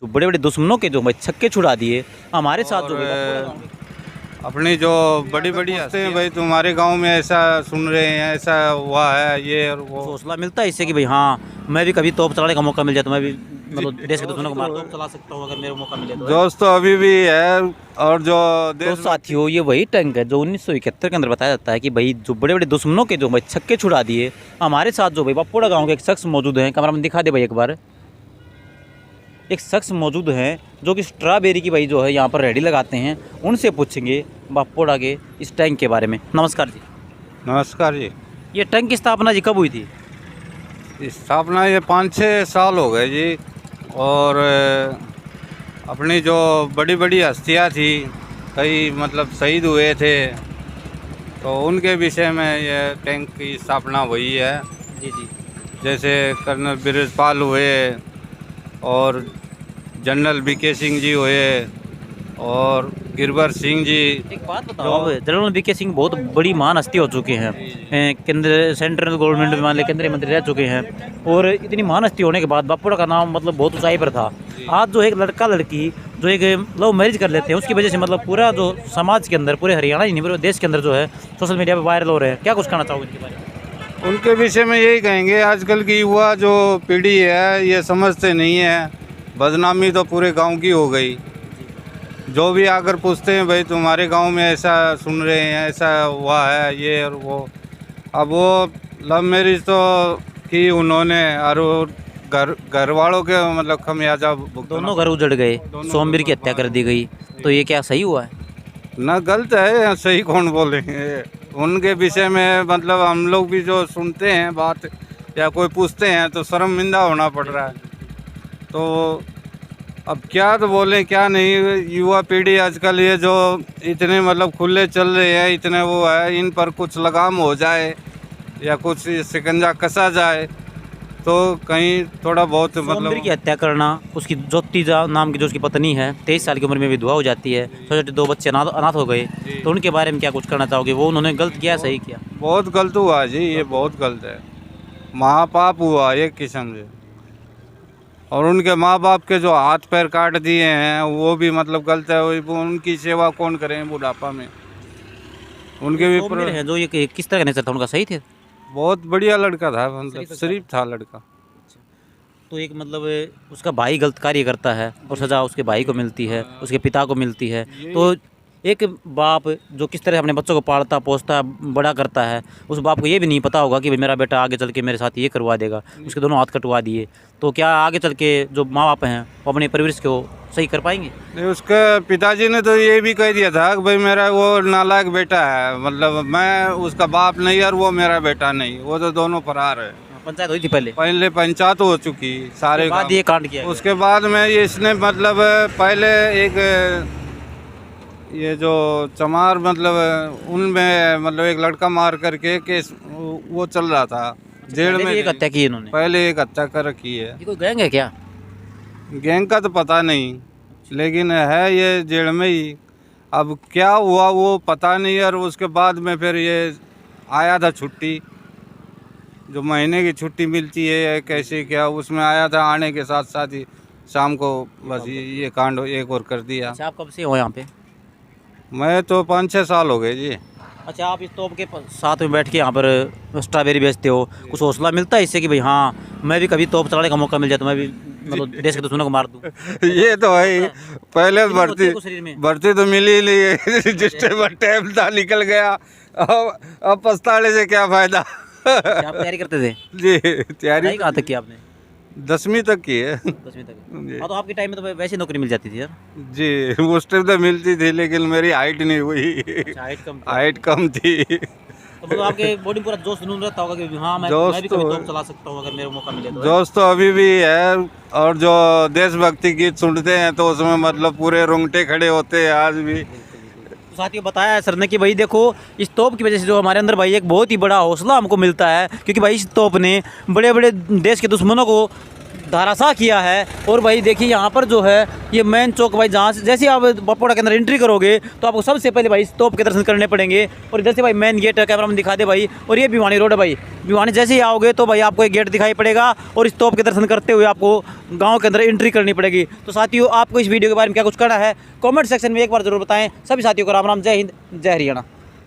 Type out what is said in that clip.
जो बड़े बड़े दुश्मनों के जो भाई छक्के छुड़ा दिए हमारे साथ जो अपनी जो बड़ी बड़ी हंसते हैं भाई, तुम्हारे गांव में ऐसा सुन रहे हैं, ऐसा हुआ है, ये और वो। हौसला मिलता है इससे कि भाई हाँ मैं भी कभी तोप चलाने का मौका मिल जाए तो मैं भी मतलब देश के दुश्मनों को मार तोप चला सकता हूँ अगर मेरे को मौका मिले तो। दोस्त तो अभी भी है। और जो तो देश साथियों ये वही टैंक है जो 1971 के अंदर बताया जाता है कि भाई जो बड़े बड़े दुश्मनों के जो भाई छक्के छुड़ा दिए हमारे साथ जो भाई बापोड़ा गाँव के एक शख्स मौजूद हैं। कैमरा में दिखा दे भाई एक बार। एक शख्स मौजूद हैं जो कि स्ट्रॉबेरी की भाई जो है यहाँ पर रेडी लगाते हैं। उनसे पूछेंगे बापोड़ा के इस टैंक के बारे में। नमस्कार जी। नमस्कार जी। ये टैंक की स्थापना जी कब हुई थी? स्थापना ये 5-6 साल हो गए जी। और अपनी जो बड़ी बड़ी हस्तियाँ थी, कई मतलब शहीद हुए थे, तो उनके विषय में ये टैंक की स्थापना हुई है। जी जी। जैसे कर्नल बिरजपाल हुए और जनरल बीके सिंह जी हुए और गिरबर सिंह जी। एक बात बताओ, जनरल वीके सिंह बहुत बड़ी महान हस्ती हो चुके हैं, केंद्र सेंट्रल गवर्नमेंट में मान ले केंद्रीय मंत्री रह चुके हैं और इतनी महान हस्ती होने के बाद बापोड़ा का नाम मतलब बहुत ऊंचाई पर था। आज जो एक लड़का लड़की जो एक लव मैरिज कर लेते हैं उसकी वजह से मतलब पूरा जो समाज के अंदर पूरे हरियाणा ही नहीं पूरे देश के अंदर जो है सोशल मीडिया पर वायरल हो रहे हैं। क्या कुछ कहना चाहोगे इनके बारे में? उनके विषय में यही कहेंगे, आजकल की युवा जो पीढ़ी है ये समझते नहीं है। बदनामी तो पूरे गांव की हो गई। जो भी आकर पूछते हैं भाई तुम्हारे गांव में ऐसा सुन रहे हैं, ऐसा हुआ है, ये और वो। अब वो लव मैरिज तो की उन्होंने और घर वालों के मतलब खमियाजा दोनों घर उजड़ गए, सोमवीर की हत्या कर दी गई, तो ये क्या सही हुआ है? ना गलत है या सही कौन बोलेंगे। उनके विषय में मतलब हम लोग भी जो सुनते हैं बात या कोई पूछते हैं तो शर्मिंदा होना पड़ रहा है। तो अब क्या तो बोलें क्या नहीं। युवा पीढ़ी आजकल ये जो इतने मतलब खुले चल रहे हैं, इतने वो है, इन पर कुछ लगाम हो जाए या कुछ शिकंजा कसा जाए तो कहीं थोड़ा बहुत सोमवीर की मतलब। हत्या करना, उसकी ज्योति नाम की जो उसकी पत्नी है 23 साल की उम्र में विधवा हो जाती है, छोटे छोटे 2 बच्चे अनाथ हो गए, तो उनके बारे में क्या कुछ करना चाहोगे? वो उन्होंने गलत किया सही किया? बहुत गलत हुआ जी, ये बहुत गलत है। महापाप हुआ एक किस्म से। और उनके माँ बाप के जो हाथ पैर काट दिए हैं वो भी मतलब गलत है। वो उनकी सेवा कौन करें बुढ़ापा में। उनके भी सोमवीर है जो ये किस तरह का नेचर था उनका, सही थे? बहुत बढ़िया लड़का था, मतलब शरीफ था लड़का। तो एक मतलब उसका भाई गलत कार्य करता है और सज़ा उसके भाई को मिलती है, उसके पिता को मिलती है, तो एक बाप जो किस तरह अपने बच्चों को पालता पोसता बड़ा करता है, उस बाप को ये भी नहीं पता होगा कि भाई मेरा बेटा आगे चल के मेरे साथ ये करवा देगा, उसके दोनों हाथ कटवा दिए, तो क्या आगे चल के जो माँ बाप हैं वो अपने परवरिश को सही कर पाएंगे? नहीं, उसके पिताजी ने तो ये भी कह दिया था कि भाई मेरा वो नालायक बेटा है, मतलब मैं उसका बाप नहीं और वो मेरा बेटा नहीं, वो तो दोनों फरार है। पंचायत हुई थी पहले पहले पंचायत हो चुकी सारे बाद ये कांड किया? उसके बाद में ये इसने मतलब पहले एक ये जो चमार मतलब उनमें मतलब एक लड़का मार करके केस वो चल रहा था जेल में। एक हत्या की इन्होंने? पहले एक हत्या कर रखी है। ये कोई गैंग है क्या? गैंग का तो पता नहीं, लेकिन है ये जेल में ही। अब क्या हुआ वो पता नहीं। और उसके बाद में फिर ये आया था छुट्टी, जो महीने की छुट्टी मिलती है कैसे क्या, उसमें आया था। आने के साथ साथ ही शाम को बस ये कांड एक और कर दिया। अच्छा, आप कब से हो यहाँ पे? मैं तो 5-6 साल हो गए जी। अच्छा, आप इस तोप के साथ में बैठ के यहाँ पर स्ट्रॉबेरी बेचते हो, कुछ हौसला मिलता है इससे कि भाई हाँ मैं भी कभी तोप चलाने का मौका मिल जाए तो मैं भी मतलब देश के दुश्मनों को मार दूँ? ये तो है ही। पहले शरीर में भर्ती तो मिली ही नहीं है। जिस टाइम था निकल गया। अब पछताने से क्या फायदा। आप तैयारी करते थे? जी तैयारी कहाँ तक की आपने? 10वीं तक की है। 10वीं तक? हाँ, तो आपके टाइम में तो वैसे नौकरी मिल जाती थी यार। जी उस टाइम तो मिलती थी, लेकिन मेरी हाइट नहीं हुई। हाइट कम थी। तो मतलब आपके बॉडी पूरा जोश जुनून रहता होगा कि हाँ मैं भी कभी तोप चला सकता हूँ अगर मेरे को मौका मिले तो? जोश तो अभी भी है। और जो देशभक्ति गीत सुनते हैं तो उसमें मतलब पूरे रोंगटे खड़े होते हैं आज भी। साथियों बताया है सर ने कि भाई देखो इस तोप की वजह से जो हमारे अंदर भाई एक बहुत ही बड़ा हौसला हमको मिलता है, क्योंकि भाई इस तोप ने बड़े बड़े देश के दुश्मनों को धाराशाह किया है। और भाई देखिए यहाँ पर जो है ये मेन चौक भाई, जहाँ से जैसे आप बपोड़ा के अंदर एंट्री करोगे तो आपको सबसे पहले भाई इस तोप के दर्शन करने पड़ेंगे। और इधर से भाई मेन गेट है, कैमरा में दिखा दे भाई। और ये भिवानी रोड है भाई, भिवानी जैसे ही आओगे तो भाई आपको एक गेट दिखाई पड़ेगा और इस तोप के दर्शन करते हुए आपको गाँव के अंदर एंट्री करनी पड़ेगी। तो साथियों आपको इस वीडियो के बारे में क्या कुछ करना है कॉमेंट सेक्शन में एक बार जरूर बताएं। सभी साथियों को राम राम, जय हिंद, जय हरियाणा।